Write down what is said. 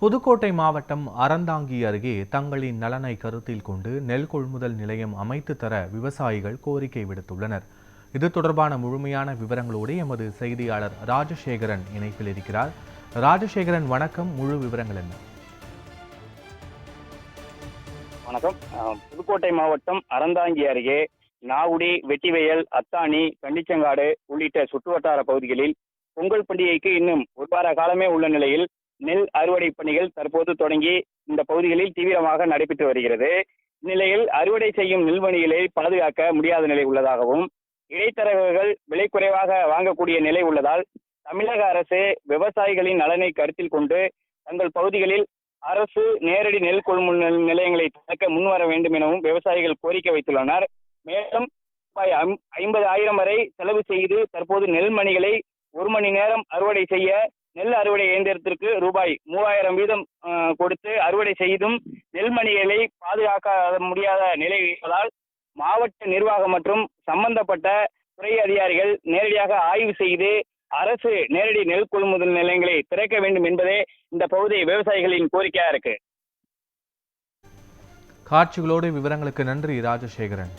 புதுக்கோட்டை மாவட்டம் அறந்தாங்கி அருகே தங்களின் நலனை கருத்தில் கொண்டு நெல் கொள்முதல் நிலையம் அமைத்து தர விவசாயிகள் கோரிக்கை விடுத்துள்ளனர். இது தொடர்பான முழுமையான விவரங்களோடு எமது செய்தியாளர் ராஜசேகரன் இணைப்பில் இருக்கிறார். ராஜசேகரன், வணக்கம். முழு விவரங்கள் என்ன? வணக்கம். புதுக்கோட்டை மாவட்டம் அறந்தாங்கி அருகே நாகுடி, வெட்டிவயல், அத்தானி, கண்டிச்சங்காடு உள்ளிட்ட சுற்றுவட்டார பகுதிகளில் பொங்கல் பண்டிகைக்கு இன்னும் ஒரு வார காலமே உள்ள நிலையில் நெல் அறுவடை பணிகள் தற்போது தொடங்கி இந்த பகுதிகளில் தீவிரமாக நடைபெற்று வருகிறது. இந்நிலையில் அறுவடை செய்யும் நெல்மணிகளை பாதுகாக்க முடியாத நிலை உள்ளதாகவும், இடைத்தரகர்கள் விலை குறைவாக வாங்கக்கூடிய நிலை உள்ளதால் தமிழக அரசு விவசாயிகளின் நலனை கருத்தில் கொண்டு தங்கள் பகுதிகளில் அரசு நேரடி நெல் கொள்முதல் நிலையங்களை திறக்க முன்வர வேண்டும் எனவும் விவசாயிகள் கோரிக்கை வைத்துள்ளனர். மேலும் ரூபாய் 50,000 வரை செலவு செய்து தற்போது நெல்மணிகளை 1 மணி நேரம் அறுவடை செய்ய நெல் அறுவடை இயந்திரத்திற்கு ரூபாய் 3,000 வீதம் கொடுத்து அறுவடை செய்தும் நெல்மணிகளை பாதுகாக்க முடியாத நிலை இருப்பதால் மாவட்ட நிர்வாகம் மற்றும் சம்பந்தப்பட்ட துறை அதிகாரிகள் நேரடியாக ஆய்வு செய்து அரசு நேரடி நெல் கொள்முதல் நிலையங்களை திறக்க வேண்டும் என்பதே இந்த பகுதி விவசாயிகளின் கோரிக்கையா இருக்கு. காட்சிகளோடு விவரங்களுக்கு நன்றி ராஜசேகரன்.